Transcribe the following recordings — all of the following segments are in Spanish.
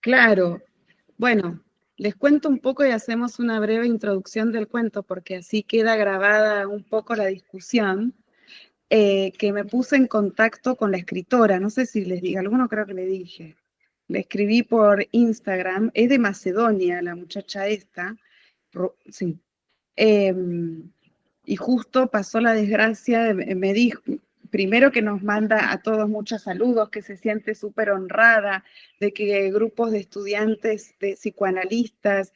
Claro, bueno, les cuento un poco y hacemos una breve introducción del cuento, porque así queda grabada un poco la discusión, que me puse en contacto con la escritora, no sé si les dije, alguno creo que le dije. Le escribí por Instagram, es de Macedonia la muchacha esta, sí. Y justo pasó la desgracia, me dijo, primero que nos manda a todos muchos saludos, que se siente súper honrada de que grupos de estudiantes, de psicoanalistas,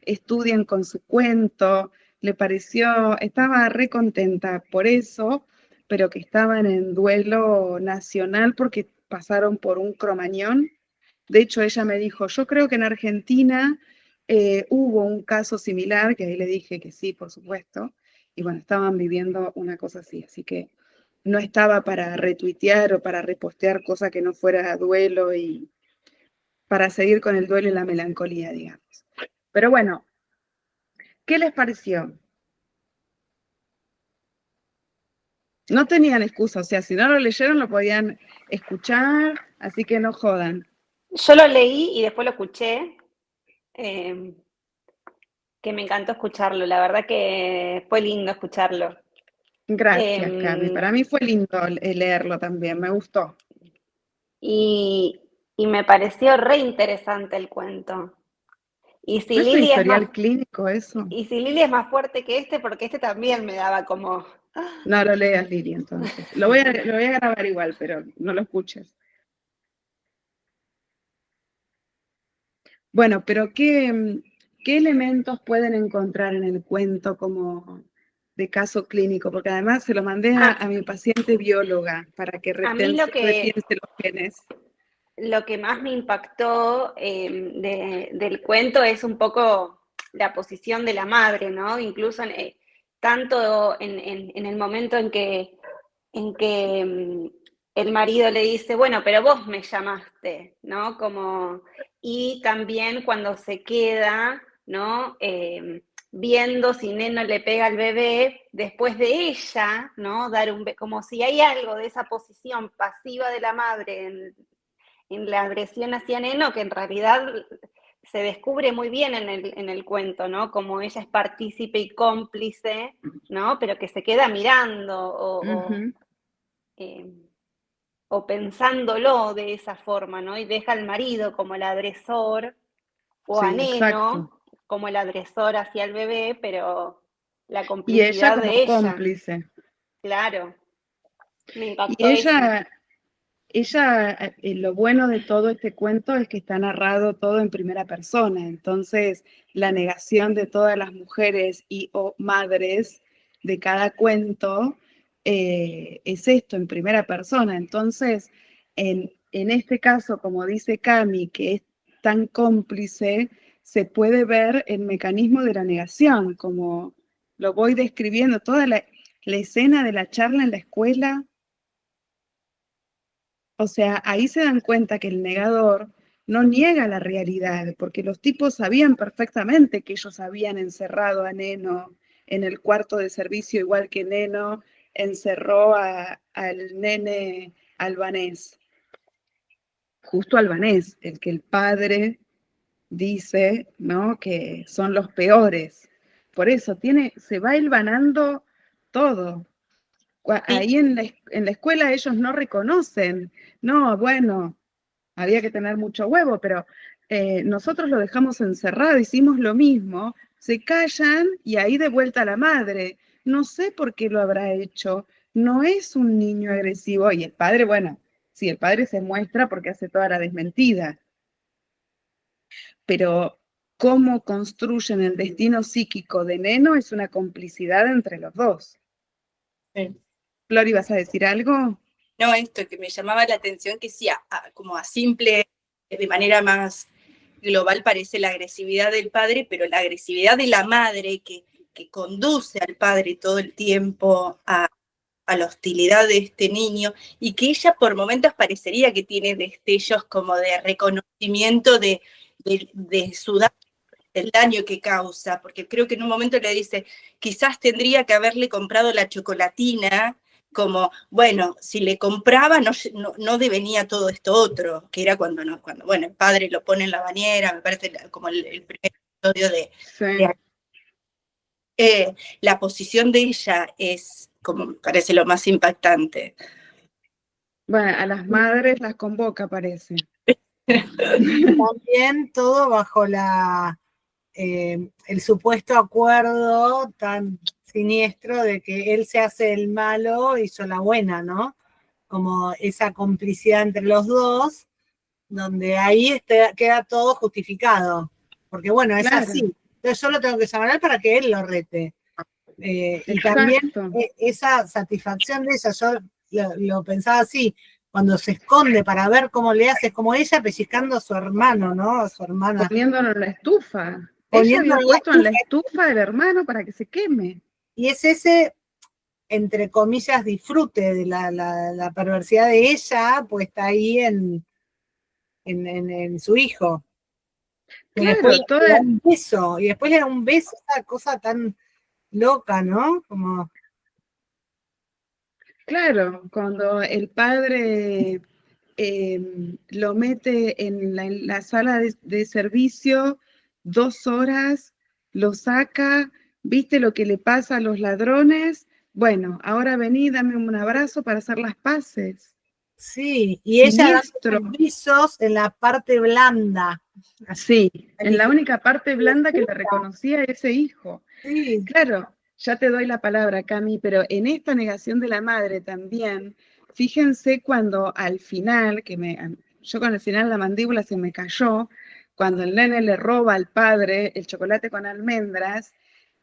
estudien con su cuento, le pareció, estaba re contenta por eso, pero que estaban en duelo nacional porque pasaron por un cromañón. De hecho, ella me dijo, yo creo que en Argentina hubo un caso similar, que ahí le dije que sí, por supuesto, y bueno, estaban viviendo una cosa así, así que no estaba para retuitear o para repostear cosa que no fuera duelo y para seguir con el duelo y la melancolía, digamos. Pero bueno, ¿qué les pareció? No tenían excusa, o sea, si no lo leyeron lo podían escuchar, así que no jodan. Yo lo leí y después lo escuché, eh, que me encantó escucharlo, la verdad que fue lindo escucharlo. Gracias, Cami. Eh, Para mí fue lindo leerlo también, me gustó. y, y me pareció re interesante el cuento. Y si ¿No es un Lili es más, historial clínico eso? y si Lili es más fuerte que este, porque este también me daba como, No lo leas, Lili, entonces. Lo voy a grabar igual, pero no lo escuches. Bueno, pero ¿qué elementos pueden encontrar en el cuento como de caso clínico? Porque además se lo mandé ah, a mi paciente bióloga para que a mí repiense los genes. lo que más me impactó del cuento es un poco la posición de la madre, ¿no? Incluso tanto en el momento en que el marido le dice, bueno, pero vos me llamaste, ¿no? Como, y también cuando se queda, ¿no? Viendo si Neno le pega al bebé, después de ella, ¿no? Como si hay algo de esa posición pasiva de la madre en la agresión hacia Neno, que en realidad se descubre muy bien en el cuento, ¿no? Como ella es partícipe y cómplice, ¿no? Pero que se queda mirando Ujú. eh, o pensándolo de esa forma, ¿no? Y deja al marido como el agresor o a Sí, exacto. Neno como el agresor hacia el bebé, pero la Y ella complicidad como de ella, cómplice. claro, me Y impactó eso. lo bueno de todo este cuento es que está narrado todo en primera persona, entonces la negación de todas las mujeres y o madres de cada cuento es esto en primera persona. Entonces, en este caso, como dice Cami, que es tan cómplice, se puede ver el mecanismo de la negación, como lo voy describiendo, toda la escena de la charla en la escuela. O sea, ahí se dan cuenta que el negador no niega la realidad, porque los tipos sabían perfectamente que ellos habían encerrado a Neno en el cuarto de servicio, igual que Neno encerró al nene albanés, justo albanés, el que el padre dice, ¿no? Que son los peores. Por eso se va hilvanando todo. Sí, Ahí en la escuela ellos no reconocen, no, bueno, había que tener mucho huevo, pero nosotros lo dejamos encerrado, hicimos lo mismo, se callan y ahí de vuelta a la madre. No sé por qué lo habrá hecho, no es un niño agresivo y el padre, bueno, sí, el padre se muestra porque hace toda la desmentida, pero cómo construyen el destino psíquico de Neno es una complicidad entre los dos. sí. Flori, ¿vas a decir algo? No, esto que me llamaba la atención, que sí, como a simple, de manera más global parece la agresividad del padre, pero la agresividad de la madre que conduce al padre todo el tiempo a la hostilidad de este niño y que ella por momentos parecería que tiene destellos como de reconocimiento de su daño, del daño que causa, porque creo que en un momento le dice, quizás tendría que haberle comprado la chocolatina como, bueno, si le compraba no devenía todo esto otro, que era cuando bueno, el padre lo pone en la bañera, me parece como el primer episodio Sí. la posición de ella es, como me parece, lo más impactante. Bueno, a las madres las convoca, parece. También todo bajo el supuesto acuerdo tan siniestro de que él se hace el malo y yo la buena, ¿no? Como esa complicidad entre los dos, donde ahí queda todo justificado. Porque bueno, es Claro. así. Entonces yo lo tengo que llamar a él para que él lo rete. Y Exacto. también esa satisfacción de ella, yo lo pensaba así, cuando se esconde para ver cómo le hace, como ella pellizcando a su hermano, ¿no? A su hermana. Poniéndolo en la estufa. Poniéndolo Ella había en la puesto en la estufa del hermano para que se queme. Y es ese, entre comillas, disfrute de la perversidad de ella, puesta ahí en su hijo. Que Claro, después le toda, da un beso, y después le da un beso, esa cosa tan loca, ¿no? Como, claro, cuando el padre lo mete en la sala de servicio 2 horas, lo saca, viste lo que le pasa a los ladrones, bueno, ahora vení, dame un abrazo para hacer las paces. sí, y ella Siniestro. da besos en la parte blanda. Sí, en la única parte blanda que le reconocía a ese hijo. Sí. Claro, ya te doy la palabra, Cami, pero en esta negación de la madre también, fíjense cuando al final, yo con el final la mandíbula se me cayó, cuando el nene le roba al padre el chocolate con almendras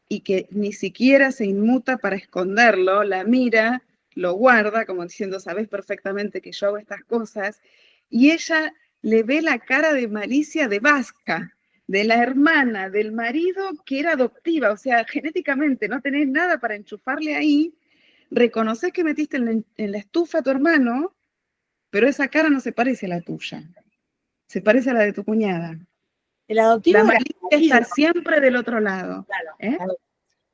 y que ni siquiera se inmuta para esconderlo, la mira, lo guarda, como diciendo, sabes perfectamente que yo hago estas cosas, y ella le ve la cara de malicia de Vasca, de la hermana del marido que era adoptiva, o sea, genéticamente no tenés nada para enchufarle ahí, reconoces que metiste en la estufa a tu hermano, pero esa cara no se parece a la tuya, se parece a la de tu cuñada. El adoptivo La era malicia está siempre del otro lado. claro. ¿Eh?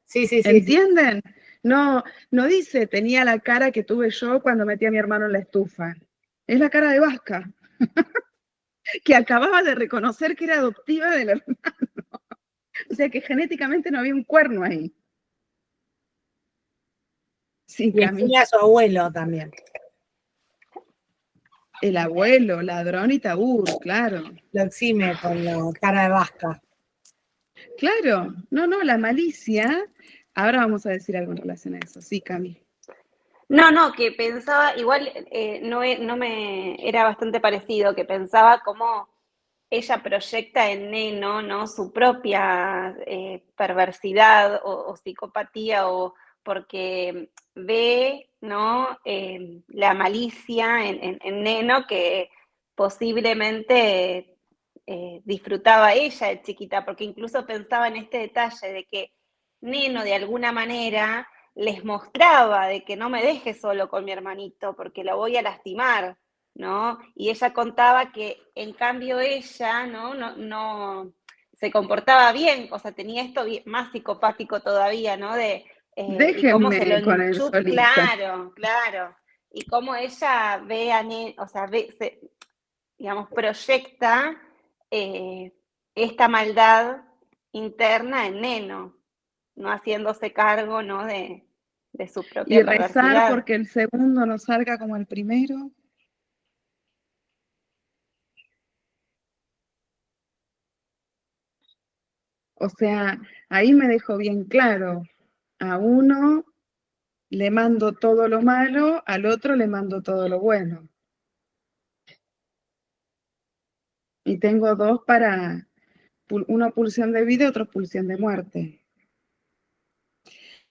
Sí, sí, sí. ¿Entienden? No, no dice tenía la cara que tuve yo cuando metí a mi hermano en la estufa. Es la cara de Vasca, que acababa de reconocer que era adoptiva del hermano. O sea que genéticamente no había un cuerno ahí. Sí, Y enseña a su abuelo también. El abuelo, ladrón y tabú, claro. Lo exime con la cara de Vasca. Claro, no, la malicia. Ahora vamos a decir algo en relación a eso. Sí, Cami. No, que pensaba, igual no me era bastante parecido, que pensaba cómo ella proyecta en Neno, ¿no? Su propia perversidad o psicopatía, o porque ve, ¿no? La malicia en Neno que posiblemente disfrutaba ella de chiquita, porque incluso pensaba en este detalle de que Neno de alguna manera les mostraba de que no me deje solo con mi hermanito porque lo voy a lastimar, ¿no? Y ella contaba que en cambio ella, no se comportaba bien, o sea, tenía esto más psicopático todavía, ¿no? Y cómo se lo Déjenme con él enchufa, solito. claro, y cómo ella ve o sea, digamos, proyecta esta maldad interna en Neno, no haciéndose cargo, ¿no? de su Y propia rezar perversidad. porque el segundo no salga como el primero. O sea, ahí me dejó bien claro. A uno le mando todo lo malo, al otro le mando todo lo bueno. Y tengo dos para, una pulsión de vida y otra pulsión de muerte.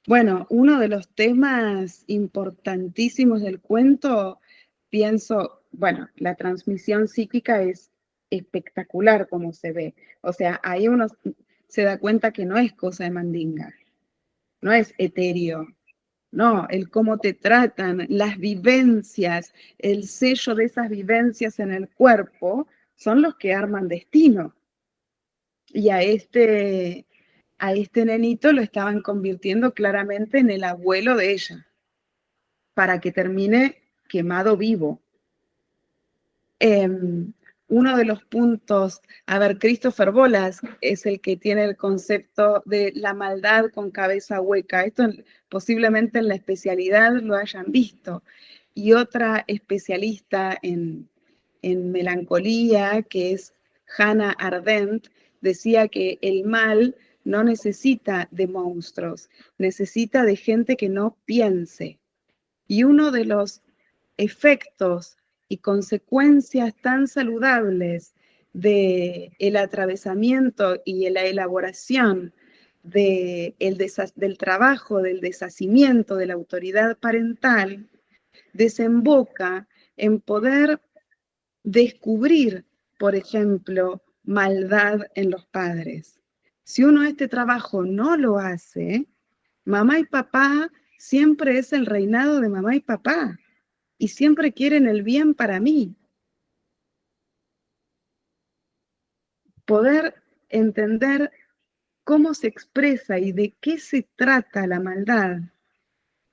Bueno, uno de los temas importantísimos del cuento, pienso, bueno, la transmisión psíquica es espectacular como se ve. O sea, ahí uno se da cuenta que no es cosa de mandinga, no es etéreo. No, el cómo te tratan, las vivencias, el sello de esas vivencias en el cuerpo son los que arman destino. Y a este nenito lo estaban convirtiendo claramente en el abuelo de ella. para que termine quemado vivo. Uno de los puntos, a ver, Christopher Bolas es el que tiene el concepto de la maldad con cabeza hueca. Esto posiblemente en la especialidad lo hayan visto. Y otra especialista en melancolía, que es Hannah Arendt, decía que el mal no necesita de monstruos, necesita de gente que no piense. Y uno de los efectos y consecuencias tan saludables del atravesamiento y la elaboración del trabajo del deshacimiento de la autoridad parental desemboca en poder descubrir, por ejemplo, maldad en los padres. Si uno este trabajo no lo hace, mamá y papá siempre es el reinado de mamá y papá y siempre quieren el bien para mí. Poder entender cómo se expresa y de qué se trata la maldad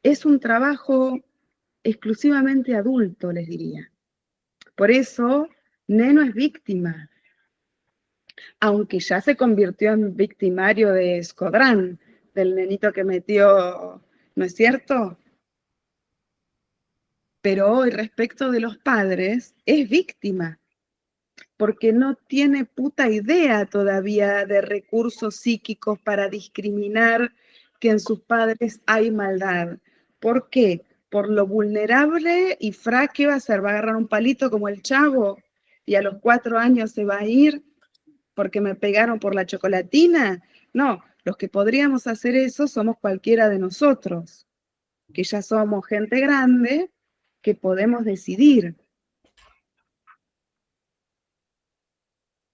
es un trabajo exclusivamente adulto, les diría. Por eso, Neno es víctima, aunque ya se convirtió en victimario de Escodrán, del nenito que metió, ¿no es cierto? Pero hoy, respecto de los padres, es víctima, porque no tiene puta idea todavía de recursos psíquicos para discriminar que en sus padres hay maldad. ¿Por qué? Por lo vulnerable y ¿qué va a hacer? ¿Va a agarrar un palito como el Chavo y a los 4 años se va a ir porque me pegaron por la chocolatina? No, los que podríamos hacer eso somos cualquiera de nosotros, que ya somos gente grande, que podemos decidir.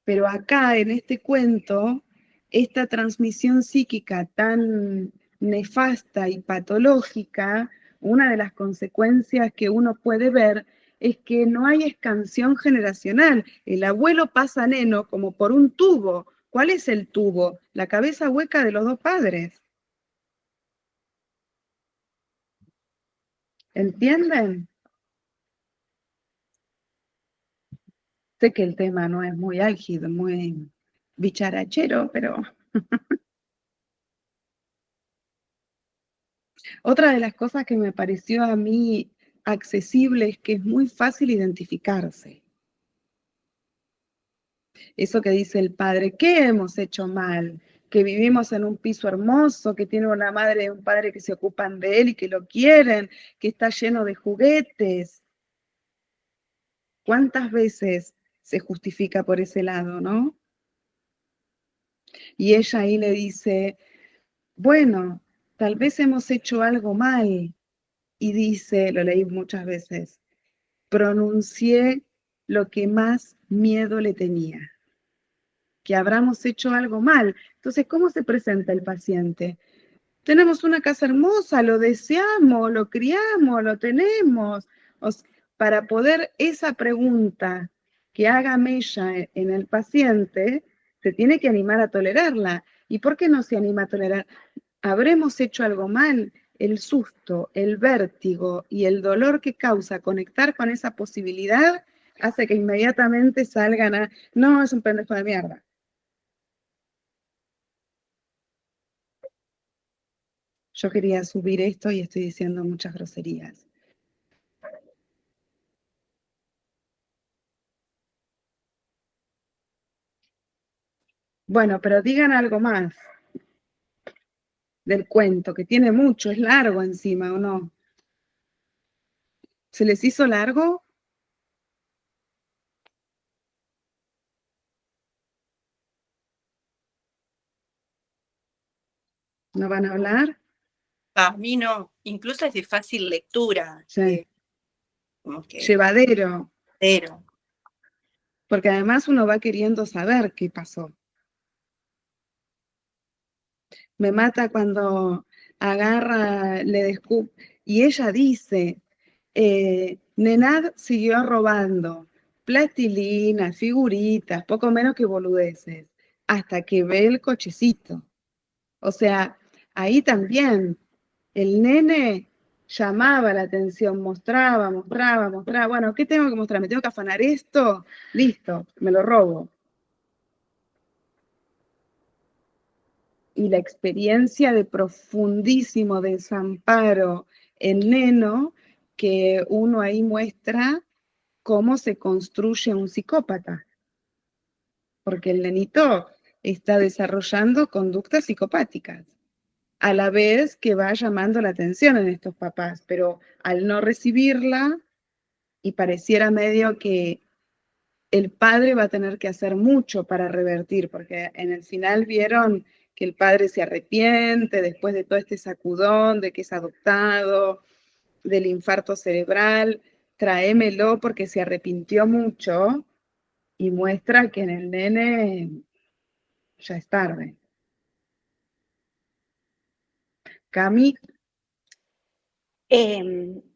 Pero acá, en este cuento, esta transmisión psíquica tan nefasta y patológica, una de las consecuencias que uno puede ver es que no hay escansión generacional. El abuelo pasa a Neno como por un tubo. ¿Cuál es el tubo? La cabeza hueca de los dos padres. ¿Entienden? Sé que el tema no es muy álgido, muy bicharachero, pero otra de las cosas que me pareció a mí accesible es que es muy fácil identificarse. Eso que dice el padre, ¿qué hemos hecho mal? Que vivimos en un piso hermoso, que tiene una madre y un padre que se ocupan de él y que lo quieren, que está lleno de juguetes. ¿Cuántas veces se justifica por ese lado, no? Y ella ahí le dice, bueno, tal vez hemos hecho algo mal. Y dice, lo leí muchas veces, pronuncié lo que más miedo le tenía, que habramos hecho algo mal. Entonces, ¿cómo se presenta el paciente? Tenemos una casa hermosa, lo deseamos, lo criamos, lo tenemos. Para poder esa pregunta que haga mella en el paciente, se tiene que animar a tolerarla. ¿Y por qué no se anima a tolerar? ¿Habremos hecho algo mal? El susto, el vértigo y el dolor que causa conectar con esa posibilidad hace que inmediatamente salgan a, no, es un pendejo de mierda. Yo quería subir esto y estoy diciendo muchas groserías. Bueno, pero digan algo más del cuento, que tiene mucho, es largo encima, ¿o no? ¿Se les hizo largo? ¿No van a hablar? A mí no, incluso es de fácil lectura. Sí. Como que Llevadero. cero. Porque además uno va queriendo saber qué pasó. Me mata cuando agarra, le descubre, y ella dice, Nenad siguió robando plastilina, figuritas, poco menos que boludeces, hasta que ve el cochecito. O sea, ahí también el nene llamaba la atención, mostraba. Bueno, ¿qué tengo que mostrar? ¿Me tengo que afanar esto? Listo, me lo robo. Y la experiencia de profundísimo desamparo en Neno, que uno ahí muestra cómo se construye un psicópata. Porque el nenito está desarrollando conductas psicopáticas, a la vez que va llamando la atención en estos papás, pero al no recibirla, y pareciera medio que el padre va a tener que hacer mucho para revertir, porque en el final vieron que el padre se arrepiente después de todo este sacudón, de que es adoptado, del infarto cerebral, tráemelo porque se arrepintió mucho y muestra que en el nene ya es tarde. Cami,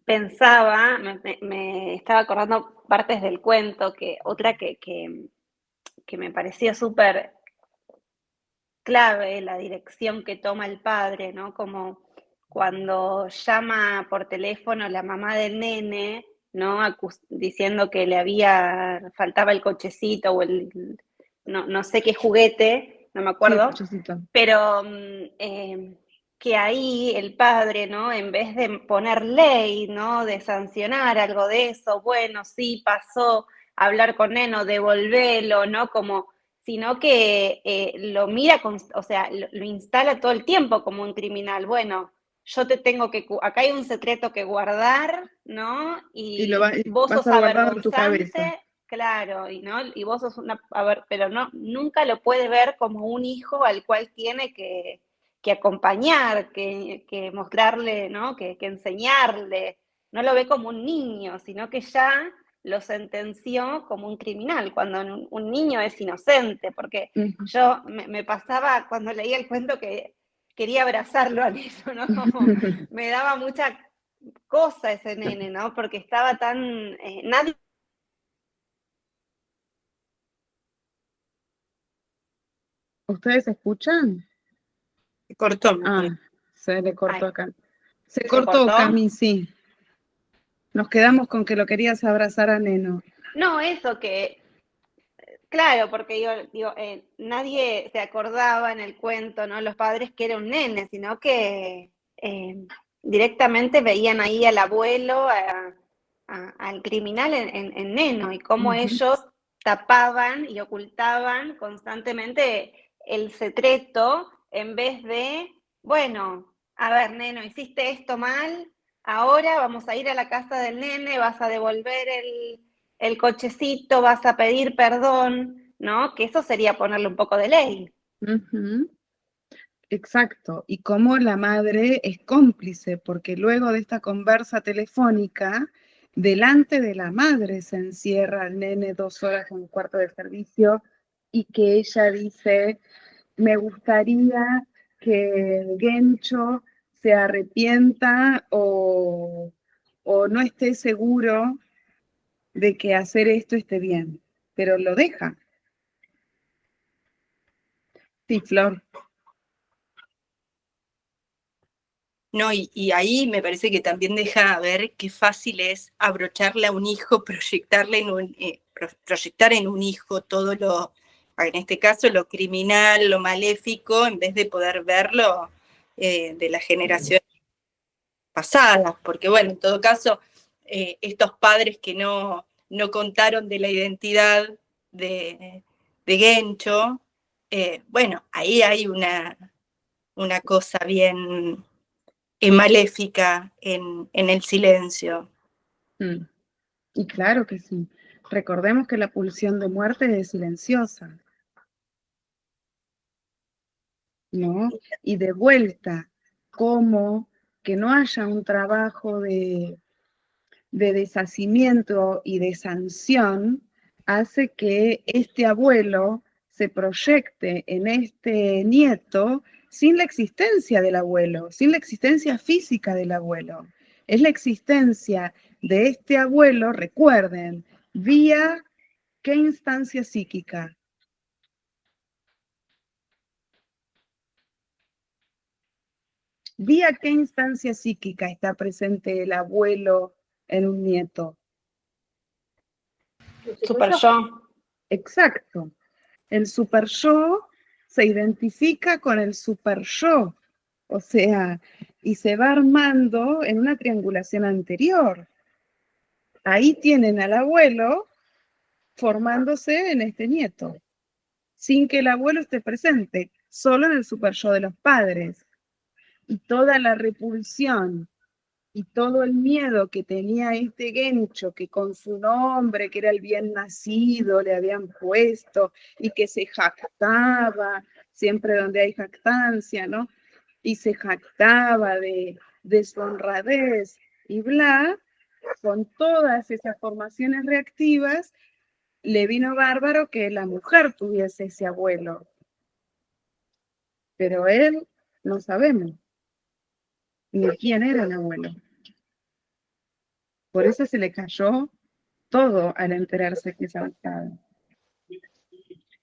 Pensaba, me estaba acordando partes del cuento, que otra que me pareció súper clave, la dirección que toma el padre, ¿no? Como cuando llama por teléfono la mamá del nene, ¿no? Diciendo que faltaba el cochecito o no sé qué juguete, no me sí, el acuerdo, cochecito. pero que ahí el padre, ¿no? En vez de poner ley, ¿no? De sancionar algo de eso, bueno, sí, pasó, hablar con Neno, devolverlo, ¿no? Como, sino que lo mira, o sea, lo instala todo el tiempo como un criminal. Bueno, yo te tengo acá hay un secreto que guardar, ¿no? Y Y vos vas sos a guardar en tu cabeza. avergonzante, claro, ¿no? Y vos sos pero no, nunca lo puede ver como un hijo al cual tiene que acompañar, que mostrarle, ¿no? Que enseñarle. No lo ve como un niño, sino que ya lo sentenció como un criminal, cuando un niño es inocente, porque yo me pasaba cuando leía el cuento que quería abrazarlo a Neno, ¿no? Como me daba mucha cosa ese nene, ¿no? Porque estaba tan... nadie... ¿Ustedes escuchan? Se cortó. Ah, se le cortó Ay, acá. Se ¿se cortó, cortó? Cami, sí. Nos quedamos con que lo querías abrazar a Neno. No, eso que... Claro, porque digo, nadie se acordaba en el cuento, ¿no? Los padres que era un nene, sino que directamente veían ahí al abuelo, al criminal en Neno, y cómo ellos tapaban y ocultaban constantemente el secreto en vez de, bueno, a ver, Neno, hiciste esto mal, ahora vamos a ir a la casa del nene, vas a devolver el cochecito, vas a pedir perdón, ¿no? Que eso sería ponerle un poco de ley. Exacto. Y cómo la madre es cómplice, porque luego de esta conversa telefónica, delante de la madre se encierra al nene 2 horas en un cuarto de servicio y que ella dice, me gustaría que Gencho se arrepienta o no esté seguro de que hacer esto esté bien, pero lo deja. Sí, Flor. No, y ahí me parece que también deja ver qué fácil es abrocharle a un hijo, proyectar en un hijo todo lo, en este caso, lo criminal, lo maléfico, en vez de poder verlo de la generación pasadas, porque bueno, en todo caso, estos padres que no contaron de la identidad de Gencho, bueno, ahí hay una cosa bien maléfica en el silencio. Y claro que sí. Recordemos que la pulsión de muerte es silenciosa, ¿no? Y de vuelta, como que no haya un trabajo de deshacimiento y de sanción, hace que este abuelo se proyecte en este nieto sin la existencia del abuelo, sin la existencia física del abuelo. Es la existencia de este abuelo, recuerden, vía qué instancia psíquica. ¿Vía qué instancia psíquica está presente el abuelo en un nieto? Super yo. Exacto. El super yo se identifica con el super yo, o sea, y se va armando en una triangulación anterior. Ahí tienen al abuelo formándose en este nieto, sin que el abuelo esté presente, solo en el super yo de los padres. Y toda la repulsión y todo el miedo que tenía este Gencho, que con su nombre, que era el bien nacido, le habían puesto, y que se jactaba, siempre donde hay jactancia, ¿no? Y se jactaba de su honradez y bla, con todas esas formaciones reactivas, le vino bárbaro que la mujer tuviese ese abuelo. Pero él no sabemos ni quién era el abuelo. Por eso se le cayó todo al enterarse que es adoptado.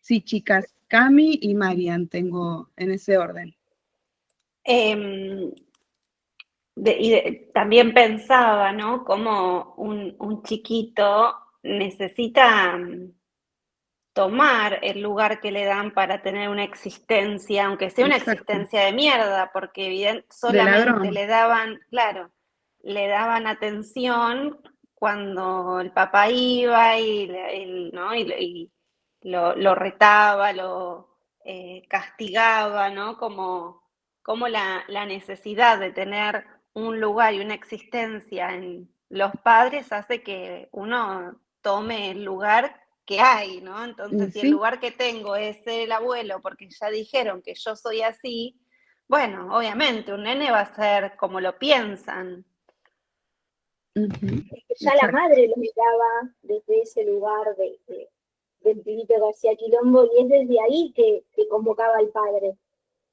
Sí, chicas, Cami y Marian tengo en ese orden. También pensaba, ¿no? Como un chiquito necesita tomar el lugar que le dan para tener una existencia, aunque sea una Exacto. existencia de mierda, porque De solamente ladrón. le daban, claro, le daban atención cuando el papá iba ¿no? y lo retaba, lo castigaba, ¿no? Como la necesidad de tener un lugar y una existencia en los padres hace que uno tome el lugar que hay, ¿no? Entonces, si el Sí. lugar que tengo es el abuelo, porque ya dijeron que yo soy así, bueno, obviamente, un nene va a ser como lo piensan. Uh-huh. Es que ya la madre lo miraba desde ese lugar del pibito García Quilombo, y es desde ahí que convocaba al padre.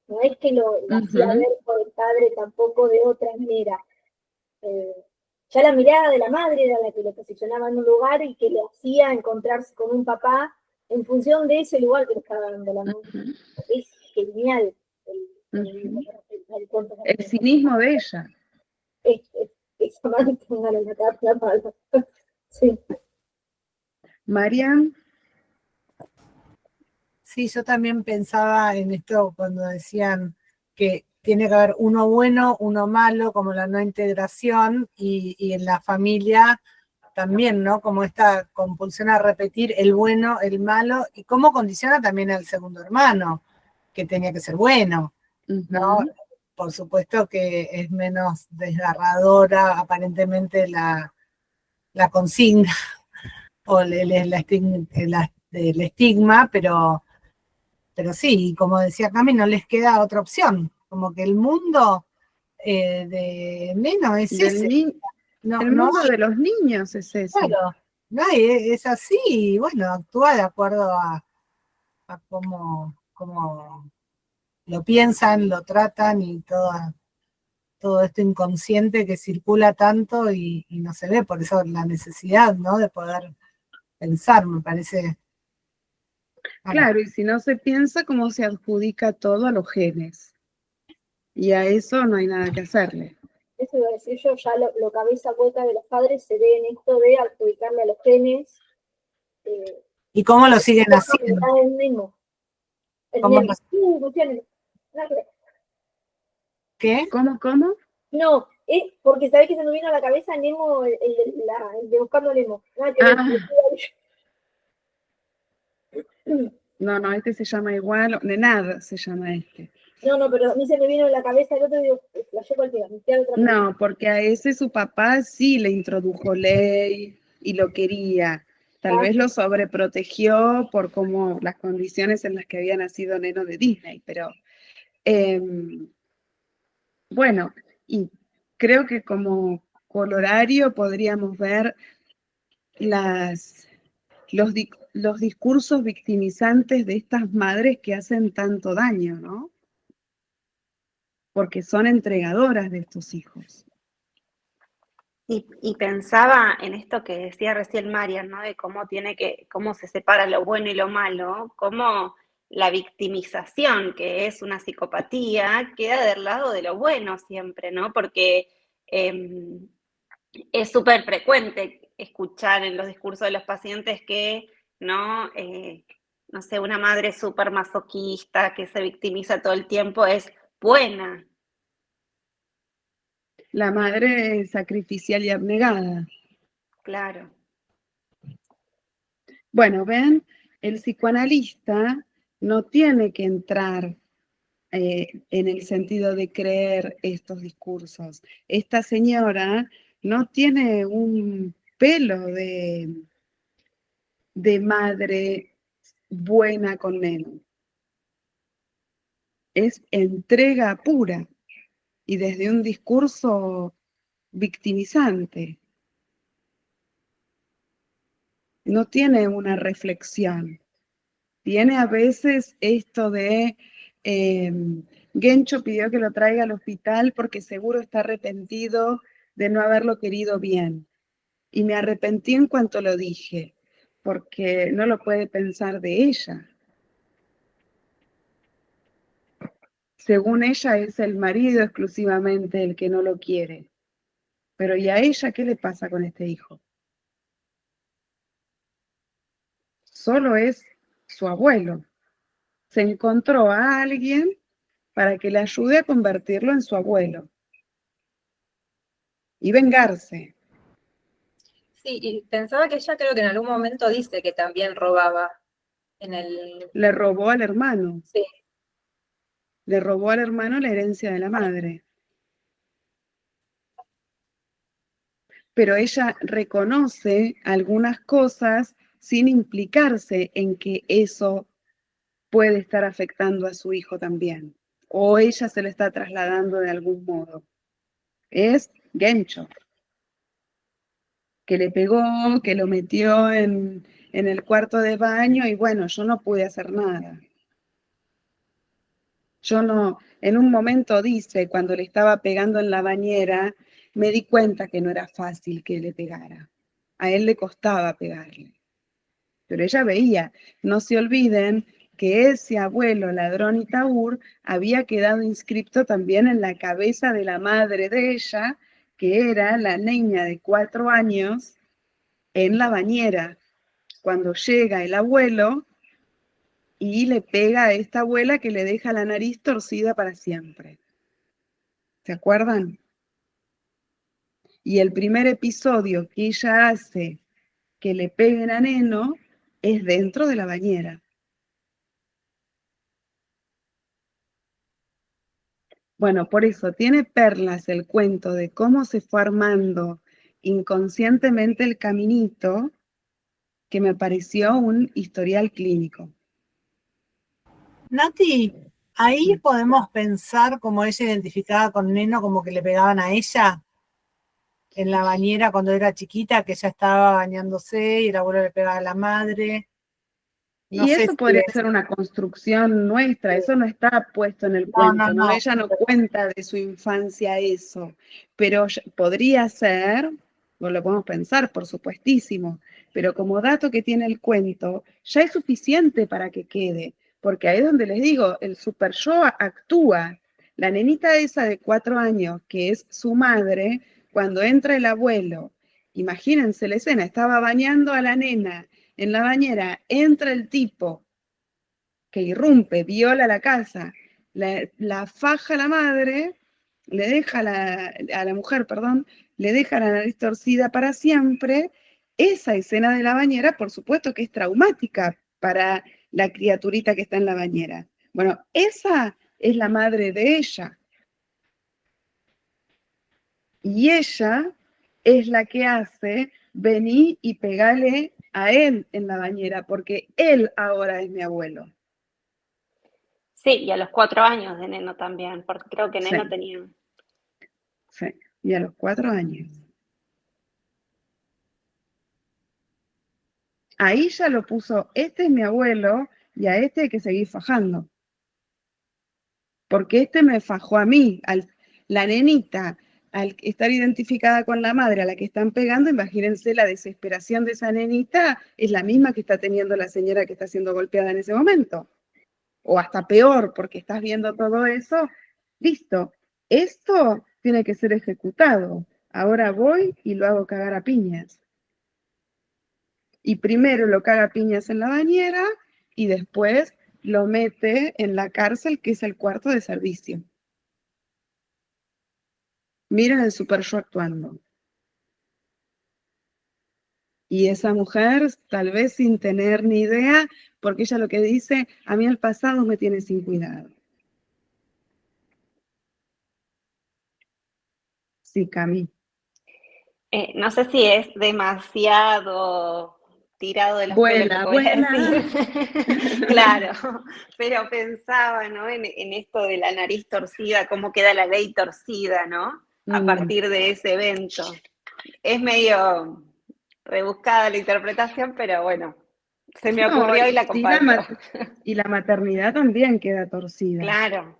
No es que lo hacía ver por el padre tampoco de otra manera. Ya la mirada de la madre era la que lo posicionaba en un lugar y que le hacía encontrarse con un papá en función de ese lugar que le estaba dando la madre. Es genial el cinismo de ella. Esa madre tenga la palabra. Sí. Marian. Sí, yo también pensaba en esto cuando decían que tiene que haber uno bueno, uno malo, como la no integración, y en la familia también, ¿no? Como esta compulsión a repetir el bueno, el malo, y cómo condiciona también al segundo hermano, que tenía que ser bueno, ¿no? Por supuesto que es menos desgarradora aparentemente la consigna o el estigma, pero sí, como decía Cami, no les queda otra opción, como que el mundo de Neno es ese. El mundo de los niños es ese. Claro, no, es así, y bueno, actúa de acuerdo a cómo lo piensan, lo tratan y todo esto inconsciente que circula tanto y no se ve, por eso la necesidad, ¿no? De poder pensar, me parece. Claro, y si no se piensa, cómo se adjudica todo a los genes. Y a eso no hay nada que hacerle. Eso iba a decir yo, ya lo cabeza hueca de los padres se ve en esto de adjudicarle a los genes. ¿Y cómo lo siguen haciendo? El Nemo. ¿Qué? ¿Cómo? No, es porque sabés que se me vino a la cabeza Nemo, el de Buscando Nemo. No, este se llama igual, Nenad se llama este. No, pero a mí se me vino en la cabeza el otro, digo, flashé cualquiera. No, porque a ese su papá sí le introdujo ley y lo quería. Tal vez lo sobreprotegió por como las condiciones en las que había nacido Neno de Disney, pero bueno, y creo que como colorario podríamos ver los discursos victimizantes de estas madres que hacen tanto daño, ¿no? Porque son entregadoras de estos hijos. Y pensaba en esto que decía recién Marian, ¿no? De cómo se separa lo bueno y lo malo, cómo la victimización, que es una psicopatía, queda del lado de lo bueno siempre, ¿no? Porque es súper frecuente escuchar en los discursos de los pacientes que, ¿no? No sé, una madre súper masoquista que se victimiza todo el tiempo es buena. La madre sacrificial y abnegada. Claro. Bueno, ven, el psicoanalista no tiene que entrar en el sentido de creer estos discursos. Esta señora no tiene un pelo de madre buena con Neno. Es entrega pura y desde un discurso victimizante. No tiene una reflexión. Tiene a veces esto de Gencho pidió que lo traiga al hospital porque seguro está arrepentido de no haberlo querido bien. Y me arrepentí en cuanto lo dije, porque no lo puede pensar de ella. Según ella es el marido exclusivamente el que no lo quiere. Pero ¿y a ella qué le pasa con este hijo? Solo es su abuelo. Se encontró a alguien para que le ayude a convertirlo en su abuelo y vengarse. Sí, y pensaba que ella creo que en algún momento dice que también robaba en el... Le robó al hermano. Sí. Le robó al hermano la herencia de la madre. Pero ella reconoce algunas cosas sin implicarse en que eso puede estar afectando a su hijo también. O ella se le está trasladando de algún modo. Es Gencho, que le pegó, que lo metió en el cuarto de baño y bueno, yo no pude hacer nada. Yo no, en un momento dice, cuando le estaba pegando en la bañera, me di cuenta que no era fácil que le pegara. A él le costaba pegarle. Pero ella veía, no se olviden que ese abuelo ladrón y taur había quedado inscripto también en la cabeza de la madre de ella, que era la niña de 4 años, en la bañera. Cuando llega el abuelo y le pega a esta abuela que le deja la nariz torcida para siempre. ¿Se acuerdan? Y el primer episodio que ella hace que le peguen a Neno es dentro de la bañera. Bueno, por eso tiene perlas el cuento de cómo se fue armando inconscientemente el caminito, que me pareció un historial clínico. Nati, ahí podemos pensar como ella identificaba con Neno, como que le pegaban a ella en la bañera cuando era chiquita, que ella estaba bañándose y el abuelo le pegaba a la madre. No Y sé eso si podría es... ser una construcción nuestra, eso no está puesto en el No, cuento, ¿no? no. Ella no cuenta de su infancia eso, pero podría ser, o lo podemos pensar, por supuestísimo, pero como dato que tiene el cuento, ya es suficiente para que quede, porque ahí es donde les digo, el super yo actúa. La nenita esa de 4 años, que es su madre, cuando entra el abuelo, imagínense la escena, estaba bañando a la nena en la bañera, entra el tipo que irrumpe, viola la casa, la faja a la madre, le deja a la mujer, perdón, le deja la nariz torcida para siempre. Esa escena de la bañera, por supuesto que es traumática para la criaturita que está en la bañera. Bueno, esa es la madre de ella. Y ella es la que hace venir y pegarle a él en la bañera, porque él ahora es mi abuelo. Sí, y a los 4 años de Neno también, porque creo que Neno Sí. tenía... Sí, y a los 4 años. Ahí ya lo puso, este es mi abuelo y a este hay que seguir fajando. Porque este me fajó a mí, la nenita, al estar identificada con la madre a la que están pegando, imagínense la desesperación de esa nenita, es la misma que está teniendo la señora que está siendo golpeada en ese momento. o hasta peor, porque estás viendo todo eso, listo, esto tiene que ser ejecutado. Ahora voy y lo hago cagar a piñas. Y primero lo caga a piñas en la bañera y después lo mete en la cárcel, que es el cuarto de servicio. Miren el Super Yo actuando. Y esa mujer, tal vez sin tener ni idea, porque ella lo que dice, a mí el pasado me tiene sin cuidado. Sí, Cami. No sé si es demasiado tirado de los pelos lo que voy a decir. Claro, pero pensaba, ¿no? En esto de la nariz torcida, cómo queda la ley torcida, ¿no? A partir de ese evento. Es medio rebuscada la interpretación, pero bueno, se me ocurrió y la comparto. Y la maternidad también queda torcida. Claro,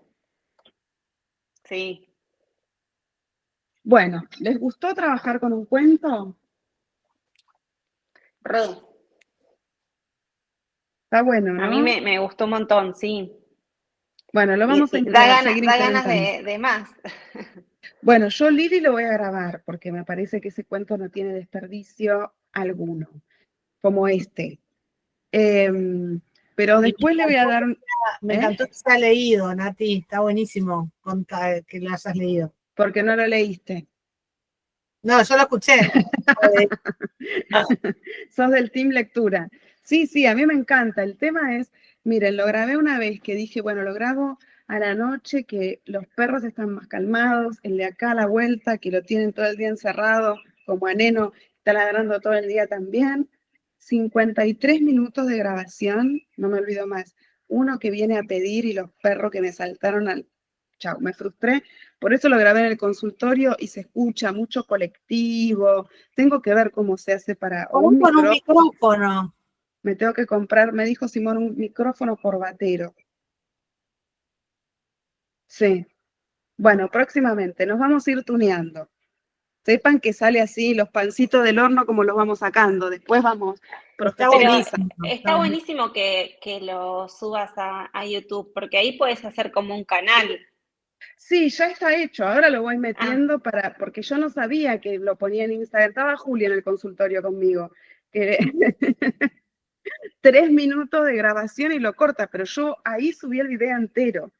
sí. Bueno, ¿les gustó trabajar con un cuento? Está bueno, ¿no? A mí me gustó un montón, sí. Bueno, lo vamos a seguir da ganas de más. Bueno, yo Lili lo voy a grabar porque me parece que ese cuento no tiene desperdicio alguno, como este. Pero después le voy a dar... Me encantó que se ha leído, Nati, está buenísimo que lo hayas leído. Porque no lo leíste. No, yo lo escuché. Sos del team lectura. Sí, a mí me encanta. El tema es, miren, lo grabé una vez que dije, bueno, lo grabo a la noche, que los perros están más calmados, el de acá a la vuelta, que lo tienen todo el día encerrado, como a Neno, está ladrando todo el día también. 53 minutos de grabación, no me olvido más. Uno que viene a pedir y los perros que me saltaron al... Chao, me frustré. Por eso lo grabé en el consultorio y se escucha mucho colectivo. Tengo que ver cómo se hace para... un micrófono. Me tengo que comprar, me dijo Simón, un micrófono corbatero. Sí. Bueno, próximamente nos vamos a ir tuneando. Sepan que sale así los pancitos del horno como los vamos sacando. Después vamos profesionalizando. Está buenísimo que lo subas a YouTube, porque ahí puedes hacer como un canal. Sí, ya está hecho. Ahora lo voy metiendo porque yo no sabía que lo ponía en Instagram. Estaba Julia en el consultorio conmigo. 3 minutos de grabación y lo corta, pero yo ahí subí el video entero,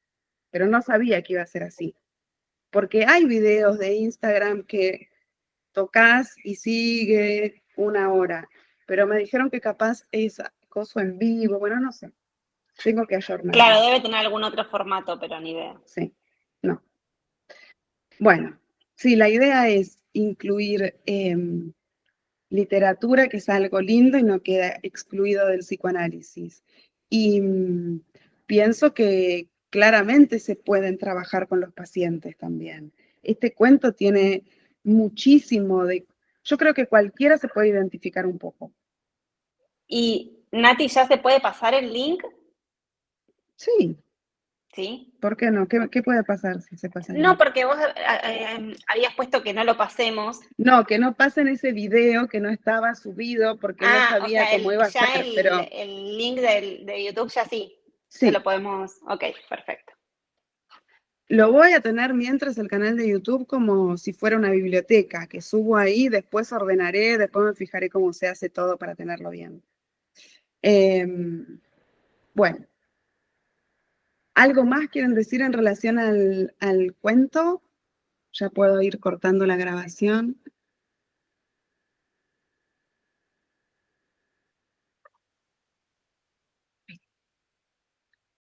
pero no sabía que iba a ser así. Porque hay videos de Instagram que tocas y sigue 1 hora, pero me dijeron que capaz es coso en vivo, bueno, no sé. Tengo que ayornar. Claro, debe tener algún otro formato, pero ni idea. Sí, no. Bueno, sí, la idea es incluir literatura, que es algo lindo y no queda excluido del psicoanálisis. Y pienso que claramente se pueden trabajar con los pacientes también. Este cuento tiene muchísimo de... Yo creo que cualquiera se puede identificar un poco. ¿Y Nati, ya se puede pasar el link? Sí. ¿Sí? ¿Por qué no? ¿Qué puede pasar si se pasa el link? No, porque vos habías puesto que no lo pasemos. No, que no pasen ese video que no estaba subido porque no sabía cómo iba a ser. Pero el link de YouTube ya sí. Sí. Ya lo podemos... Ok, perfecto. Lo voy a tener mientras el canal de YouTube como si fuera una biblioteca, que subo ahí, después ordenaré, después me fijaré cómo se hace todo para tenerlo bien. Bueno. ¿Algo más quieren decir en relación al cuento? Ya puedo ir cortando la grabación.